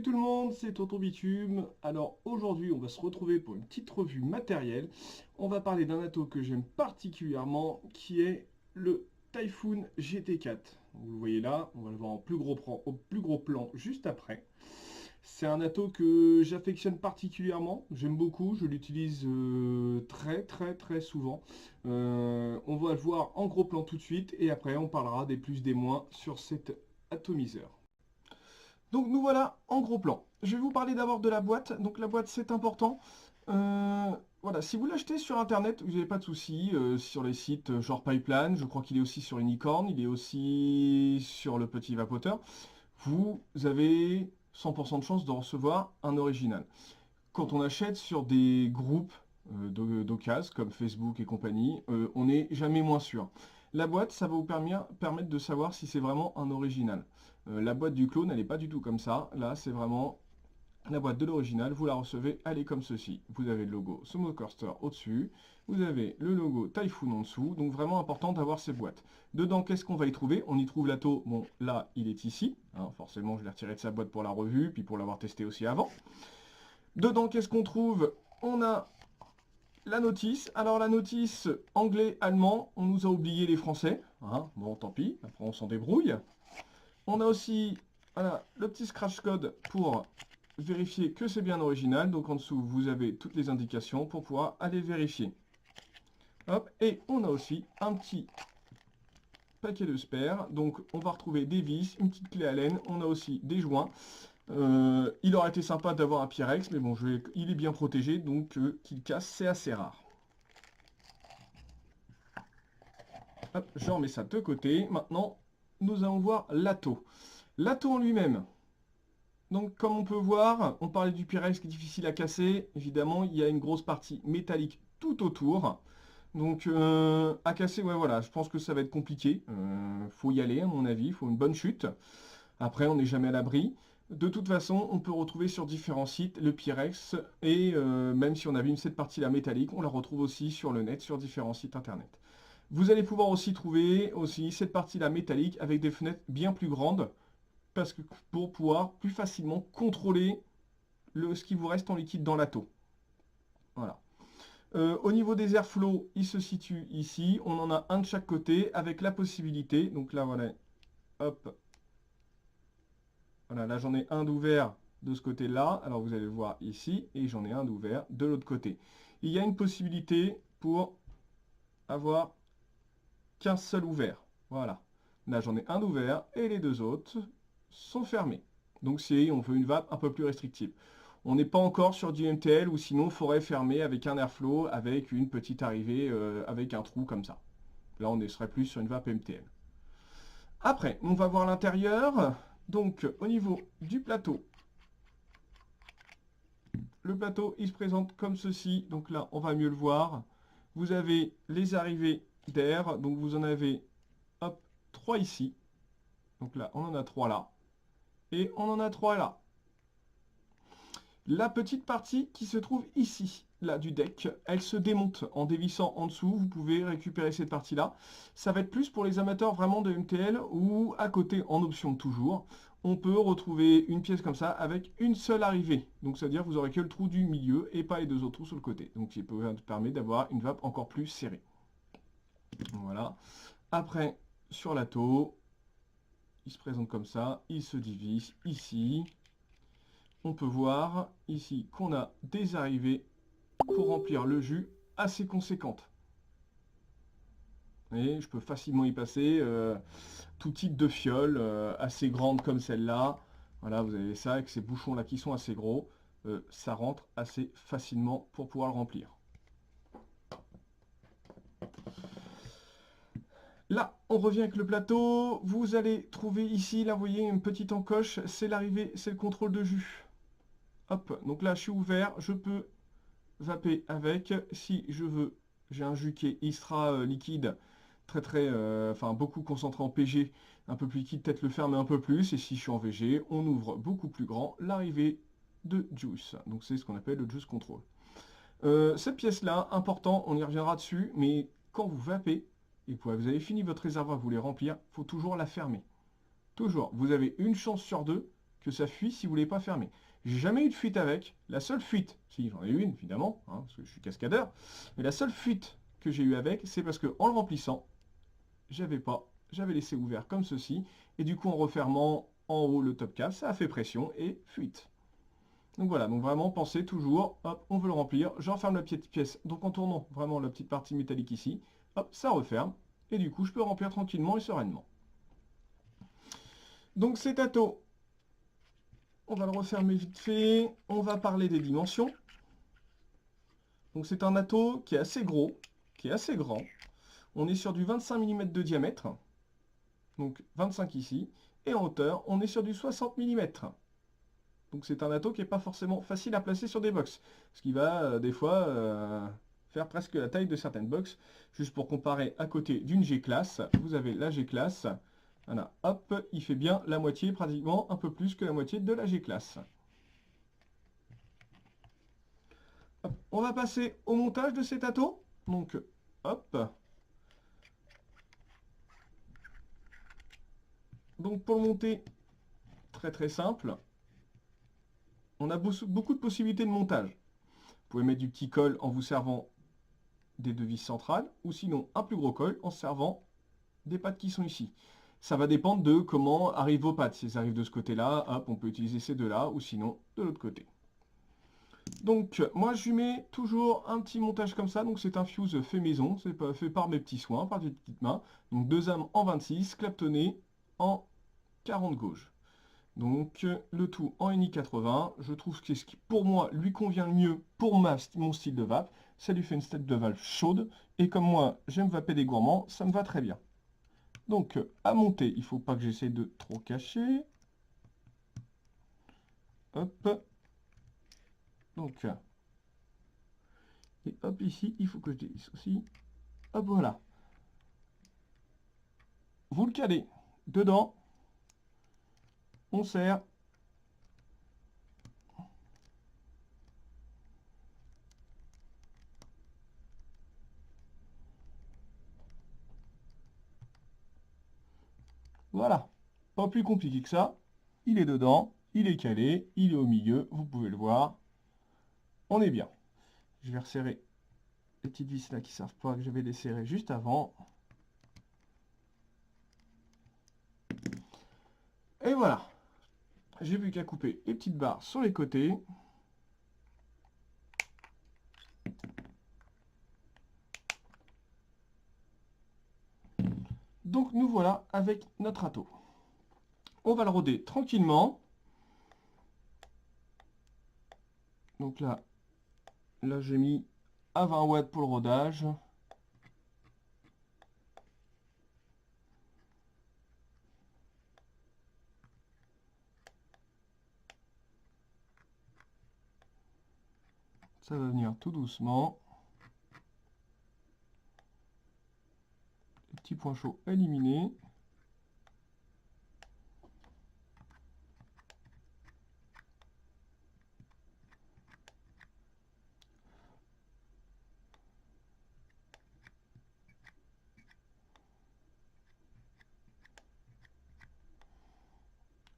Salut tout le monde, c'est Tonton Bitume. Alors aujourd'hui, on va se retrouver pour une petite revue matérielle. On va parler d'un ato que j'aime particulièrement, qui est le Typhoon GT4. Vous le voyez là, on va le voir en au plus gros plan juste après. C'est un ato que j'affectionne particulièrement, j'aime beaucoup, je l'utilise très souvent. On va le voir en gros plan tout de suite et après on parlera des plus des moins sur cet atomiseur. Donc nous voilà en gros plan. Je vais vous parler d'abord de la boîte. Donc la boîte c'est important. Voilà, si vous l'achetez sur internet, vous n'avez pas de souci. Sur les sites genre Pipeline, je crois qu'il est aussi sur Unicorn, il est aussi sur le petit vapoteur. Vous avez 100% de chance de recevoir un original. Quand on achète sur des groupes d'occasion comme Facebook et compagnie, on n'est jamais moins sûr. La boîte, ça va vous permettre de savoir si c'est vraiment un original. La boîte du clone, elle n'est pas du tout comme ça. Là, c'est vraiment la boîte de l'original. Vous la recevez, elle est comme ceci. Vous avez le logo Sumo Coaster au-dessus. Vous avez le logo Typhoon en dessous. Donc vraiment important d'avoir ces boîtes. Dedans, qu'est-ce qu'on va y trouver? On y trouve l'atto. Bon, là, il est ici. Hein, forcément, je l'ai retiré de sa boîte pour la revue, puis pour l'avoir testé aussi avant. Dedans, qu'est-ce qu'on trouve? On a la notice. Alors la notice anglais, allemand, on nous a oublié les français. Hein, bon, tant pis, après on s'en débrouille. On a aussi voilà, le petit scratch code pour vérifier que c'est bien original. Donc en dessous, vous avez toutes les indications pour pouvoir aller vérifier. Hop, et on a aussi un petit paquet de spares. Donc on va retrouver des vis, une petite clé Allen, on a aussi des joints. Il aurait été sympa d'avoir un Pyrex, mais bon, il est bien protégé, donc qu'il casse, c'est assez rare. Hop, je remets ça de côté. Maintenant, nous allons voir l'atto. L'atto en lui-même. Donc, comme on peut voir, on parlait du Pyrex qui est difficile à casser. Évidemment, il y a une grosse partie métallique tout autour. Donc, à casser, ouais, voilà, je pense que ça va être compliqué. Faut y aller, à mon avis, il faut une bonne chute. Après, on n'est jamais à l'abri. De toute façon, on peut retrouver sur différents sites le Pyrex et même si on abîme cette partie-là métallique, on la retrouve aussi sur le net, sur différents sites internet. Vous allez pouvoir aussi trouver cette partie-là métallique avec des fenêtres bien plus grandes parce que pour pouvoir plus facilement contrôler ce qui vous reste en liquide dans l'atto. Voilà. Au niveau des airflows, il se situe ici. On en a un de chaque côté avec la possibilité, donc là voilà, hop, voilà, là j'en ai un d'ouvert de ce côté-là. Alors vous allez le voir ici. Et j'en ai un d'ouvert de l'autre côté. Il y a une possibilité pour avoir qu'un seul ouvert. Voilà. Là j'en ai un d'ouvert et les deux autres sont fermés. Donc si on veut une vape un peu plus restrictive. On n'est pas encore sur du MTL ou sinon il faudrait fermer avec un airflow, avec une petite arrivée, avec un trou comme ça. Là on serait plus sur une vape MTL. Après, on va voir l'intérieur. Donc, au niveau du plateau, le plateau, il se présente comme ceci. Donc là, on va mieux le voir. Vous avez les arrivées d'air. Donc, vous en avez, hop, 3 ici. Donc là, on en a 3 là. Et on en a 3 là. La petite partie qui se trouve ici, là, du deck, elle se démonte en dévissant en dessous. Vous pouvez récupérer cette partie-là. Ça va être plus pour les amateurs vraiment de MTL ou à côté, en option toujours, on peut retrouver une pièce comme ça avec une seule arrivée. Donc, c'est-à-dire que vous aurez que le trou du milieu et pas les deux autres trous sur le côté. Donc, il permet d'avoir une vape encore plus serrée. Voilà. Après, sur l'atto, il se présente comme ça. Il se divise ici. On peut voir ici qu'on a des arrivées pour remplir le jus assez conséquentes. Et je peux facilement y passer tout type de fiole, assez grande comme celle-là. Voilà, vous avez ça avec ces bouchons-là qui sont assez gros. Ça rentre assez facilement pour pouvoir le remplir. Là, on revient avec le plateau. Vous allez trouver ici, là, vous voyez, une petite encoche. C'est l'arrivée, c'est le contrôle de jus. Hop, donc là, je suis ouvert. Je peux vaper avec. Si je veux, j'ai un jus qui est extra liquide, enfin beaucoup concentré en PG, un peu plus liquide, peut-être le fermer un peu plus. Et si je suis en VG, on ouvre beaucoup plus grand l'arrivée de juice. Donc c'est ce qu'on appelle le juice control. Cette pièce-là, important, on y reviendra dessus, mais quand vous vapez et que vous avez fini votre réservoir, vous voulez remplir, il faut toujours la fermer. Toujours. Vous avez une chance sur deux que ça fuit si vous ne voulez pas fermer. J'ai jamais eu de fuite avec. La seule fuite, si j'en ai eu une évidemment, hein, parce que je suis cascadeur, mais la seule fuite que j'ai eu avec, c'est parce que en le remplissant, j'avais laissé ouvert comme ceci, et du coup en refermant en haut le top cap, ça a fait pression et fuite. Donc voilà, donc vraiment pensez toujours, hop, on veut le remplir, je referme la petite pièce, donc en tournant vraiment la petite partie métallique ici, hop, ça referme, et du coup je peux remplir tranquillement et sereinement. Donc cet ato, on va le refermer vite fait, on va parler des dimensions. Donc c'est un ato qui est assez gros, qui est assez grand, on est sur du 25 mm de diamètre, donc 25 ici, et en hauteur, on est sur du 60 mm. Donc c'est un ato qui n'est pas forcément facile à placer sur des box, ce qui va des fois faire presque la taille de certaines box. Juste pour comparer, à côté d'une G-classe, vous avez la G-classe. Voilà, hop, il fait bien la moitié, pratiquement un peu plus que la moitié de la G-classe. On va passer au montage de cet ato. Donc, hop. Donc pour le monter, très très simple. On a beaucoup de possibilités de montage. Vous pouvez mettre du petit col en vous servant des deux vis centrales, ou sinon un plus gros col en servant des pattes qui sont ici. Ça va dépendre de comment arrivent vos pattes. Si elles arrivent de ce côté-là, hop, on peut utiliser ces deux-là, ou sinon de l'autre côté. Donc moi je lui mets toujours un petit montage comme ça, donc c'est un fuse fait maison, c'est fait par mes petits soins, par des petites mains. Donc deux âmes en 26, claptonné en 40 gauge. Donc le tout en Uni 80, je trouve que ce qui pour moi lui convient le mieux pour mon style de vape, ça lui fait une tête de valve chaude, et comme moi j'aime vaper des gourmands, ça me va très bien. Donc à monter, il ne faut pas que j'essaie de trop cacher. Hop. Donc, et hop ici, il faut que je dévisse aussi. Hop voilà. Vous le calez dedans, on serre. Voilà, pas plus compliqué que ça. Il est dedans, il est calé, il est au milieu, vous pouvez le voir. On est bien. Je vais resserrer les petites vis là qui ne servent pas, que j'avais desserrées juste avant. Et voilà. J'ai plus qu'à couper les petites barres sur les côtés. Donc nous voilà avec notre ato. On va le roder tranquillement. Donc là j'ai mis à 20 watts pour le rodage. Ça va venir tout doucement. Les petits points chauds éliminés.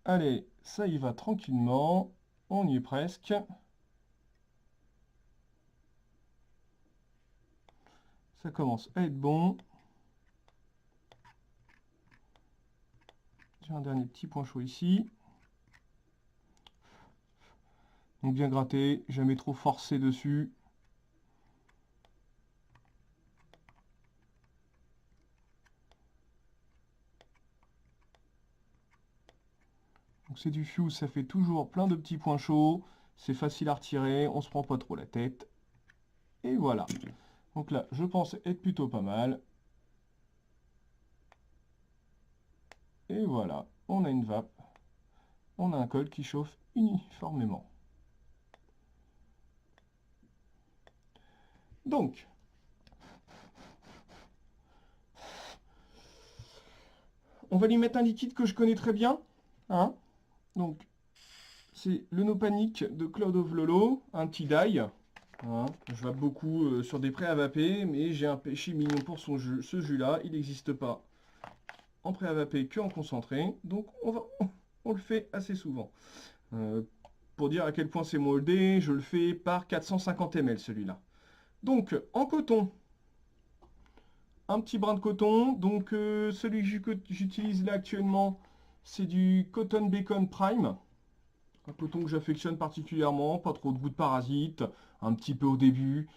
Allez, ça y va tranquillement. On y est presque. Ça commence à être bon. J'ai un dernier petit point chaud ici. Donc bien gratter, jamais trop forcer dessus. Donc c'est du fuse, ça fait toujours plein de petits points chauds. C'est facile à retirer, on se prend pas trop la tête. Et voilà. Donc là, je pense être plutôt pas mal. Et voilà, on a une vape. On a un col qui chauffe uniformément. Donc, on va lui mettre un liquide que je connais très bien. Hein. Donc, c'est le No Panic de Cloud of Lolo, un petit dye. Hein. Je vape beaucoup sur des prêts à vaper, mais j'ai un péché mignon pour ce jus-là. Il n'existe pas en prêt à vaper que en concentré. Donc, on va on le fait assez souvent. Pour dire à quel point c'est moldé, je le fais par 450 ml celui-là. Donc, en coton, un petit brin de coton. Donc, celui que j'utilise là actuellement, c'est du Cotton Bacon Prime. Un coton que j'affectionne particulièrement, pas trop de goût de parasite, un petit peu au début.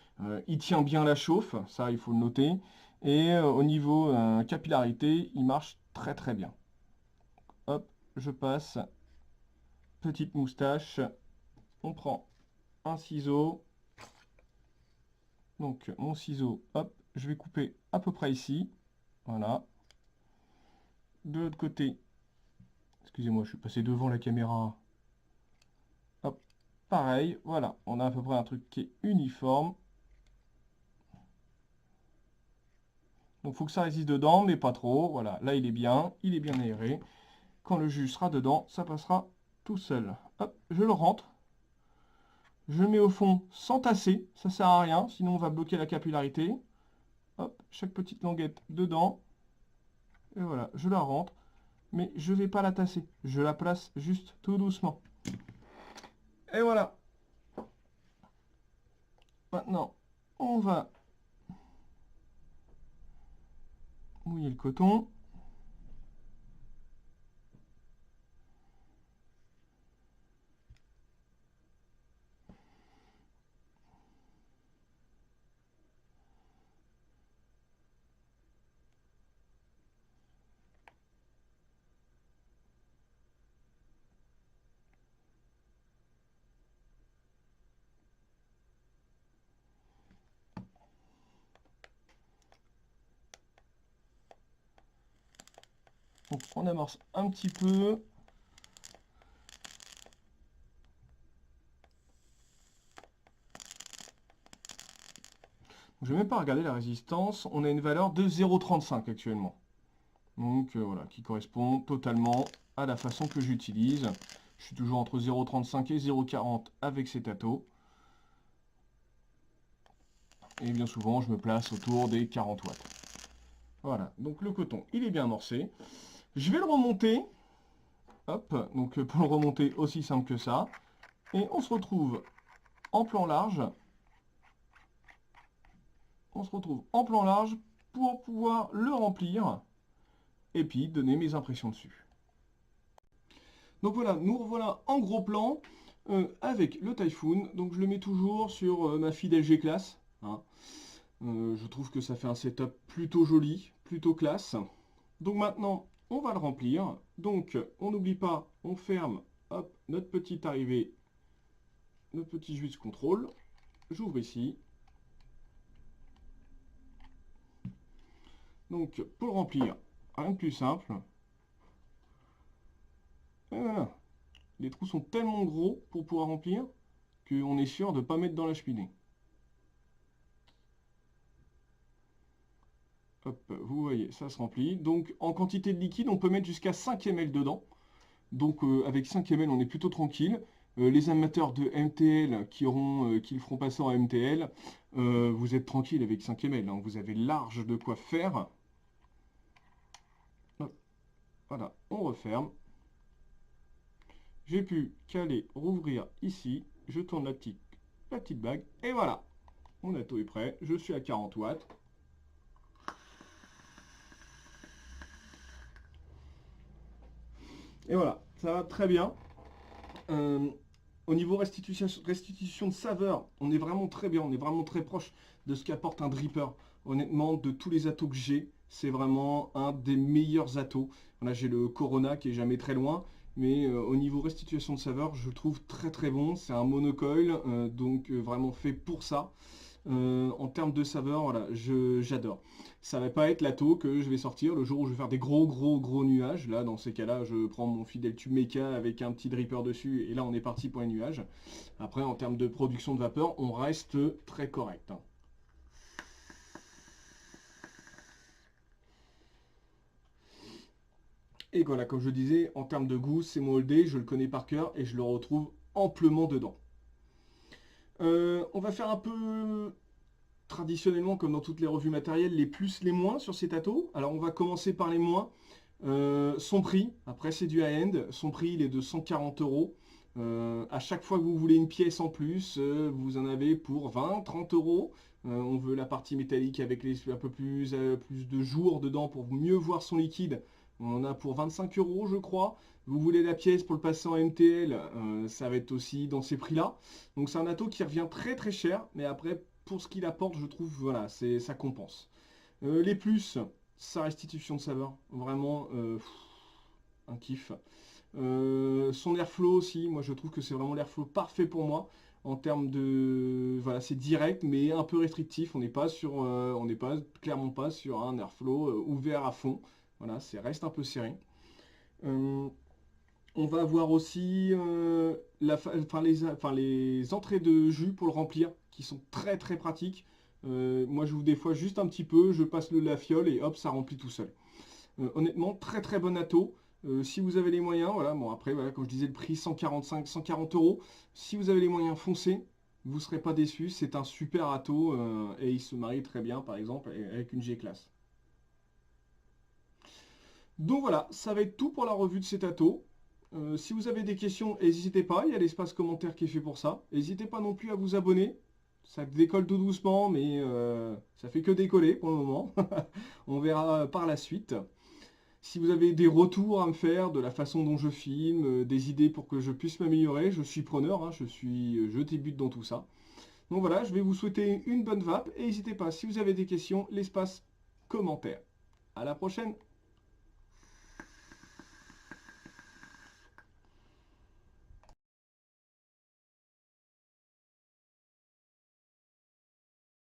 Il tient bien la chauffe, ça il faut le noter. Et au niveau capillarité, il marche très très bien. Hop, je passe. Petite moustache. On prend un ciseau. Donc mon ciseau, hop, je vais couper à peu près ici. Voilà. De l'autre côté, excusez-moi, je suis passé devant la caméra. Hop, pareil, voilà, on a à peu près un truc qui est uniforme. Donc il faut que ça résiste dedans, mais pas trop. Voilà, là il est bien aéré. Quand le jus sera dedans, ça passera tout seul. Hop, je le rentre. Je le mets au fond sans tasser, ça sert à rien, sinon on va bloquer la capillarité. Hop, chaque petite languette dedans. Et voilà, je la rentre. Mais je ne vais pas la tasser. Je la place juste tout doucement. Et voilà. Maintenant, on va mouiller le coton. Donc, on amorce un petit peu. Je ne vais même pas regarder la résistance. On a une valeur de 0,35 actuellement. Donc voilà, qui correspond totalement à la façon que j'utilise. Je suis toujours entre 0,35 et 0,40 avec ces tâteaux. Et bien souvent, je me place autour des 40 watts. Voilà, donc le coton, il est bien amorcé. Je vais le remonter. Hop, donc pour le remonter, aussi simple que ça. Et on se retrouve en plan large. On se retrouve en plan large pour pouvoir le remplir et puis donner mes impressions dessus. Donc voilà, nous revoilà en gros plan avec le Typhoon. Donc je le mets toujours sur ma fidèle G-Class. Hein. Je trouve que ça fait un setup plutôt joli, plutôt classe. Donc maintenant, on va le remplir. Donc on n'oublie pas, on ferme hop, notre petite arrivée, notre petit juice contrôle. J'ouvre ici. Donc pour le remplir, rien de plus simple. Et voilà. Les trous sont tellement gros pour pouvoir remplir qu'on est sûr de ne pas mettre dans la cheminée. Hop, vous voyez, ça se remplit. Donc en quantité de liquide, on peut mettre jusqu'à 5 ml dedans. Donc avec 5 ml, on est plutôt tranquille. Les amateurs de MTL qui le feront passer en MTL, vous êtes tranquille avec 5 ml. Hein. Vous avez large de quoi faire. Hop, voilà, on referme. J'ai pu caler, rouvrir ici. Je tourne la petite bague. Et voilà, mon atto est prêt. Je suis à 40 watts. Et voilà, ça va très bien. Au niveau restitution de saveur, on est vraiment très bien, on est vraiment très proche de ce qu'apporte un dripper. Honnêtement, de tous les attos que j'ai, c'est vraiment un des meilleurs attos. Là, j'ai le Corona qui est jamais très loin, mais au niveau restitution de saveur, je le trouve très très bon. C'est un monocoil, donc vraiment fait pour ça. En termes de saveur, voilà, j'adore. Ça va pas être l'atto que je vais sortir le jour où je vais faire des gros nuages. Là, dans ces cas-là, je prends mon fidèle tube Mecha avec un petit dripper dessus, et là, on est parti pour les nuages. Après, en termes de production de vapeur, on reste très correct. Hein. Et voilà, comme je disais, en termes de goût, c'est moldé, je le connais par cœur et je le retrouve amplement dedans. On va faire un peu traditionnellement, comme dans toutes les revues matérielles, les plus, les moins sur ces tâteaux. Alors on va commencer par les moins. Son prix, après c'est du high-end, son prix il est de 140 euros. À chaque fois que vous voulez une pièce en plus, vous en avez pour 20, 30 euros. On veut la partie métallique avec un peu plus de jours dedans pour mieux voir son liquide. On en a pour 25 euros, je crois. Vous voulez la pièce pour le passer en MTL, ça va être aussi dans ces prix-là. Donc c'est un ato qui revient très très cher, mais après, pour ce qu'il apporte, je trouve, voilà, ça compense. Les plus, sa restitution de saveur, vraiment un kiff. Son airflow aussi, moi je trouve que c'est vraiment l'airflow parfait pour moi en termes de, voilà, c'est direct mais un peu restrictif. On n'est pas sur, on n'est pas clairement pas sur un airflow ouvert à fond. Voilà, c'est reste un peu serré. Euh, on va avoir aussi les entrées de jus pour le remplir qui sont très très pratiques. Moi j'ouvre des fois juste un petit peu, je passe la fiole et hop ça remplit tout seul. Honnêtement, très très bon ato. Si vous avez les moyens, voilà, bon après, voilà, comme je disais, le prix 145, 140 euros. Si vous avez les moyens, foncez, vous ne serez pas déçus. C'est un super ato et il se marie très bien, par exemple, avec une G-Class. Donc voilà, ça va être tout pour la revue de cet ato. Si vous avez des questions, n'hésitez pas, il y a l'espace commentaire qui est fait pour ça. N'hésitez pas non plus à vous abonner. Ça décolle tout doucement, mais ça fait que décoller pour le moment. On verra par la suite. Si vous avez des retours à me faire de la façon dont je filme, des idées pour que je puisse m'améliorer, je suis preneur, hein, je débute dans tout ça. Donc voilà, je vais vous souhaiter une bonne vape et n'hésitez pas, si vous avez des questions, l'espace commentaire. À la prochaine!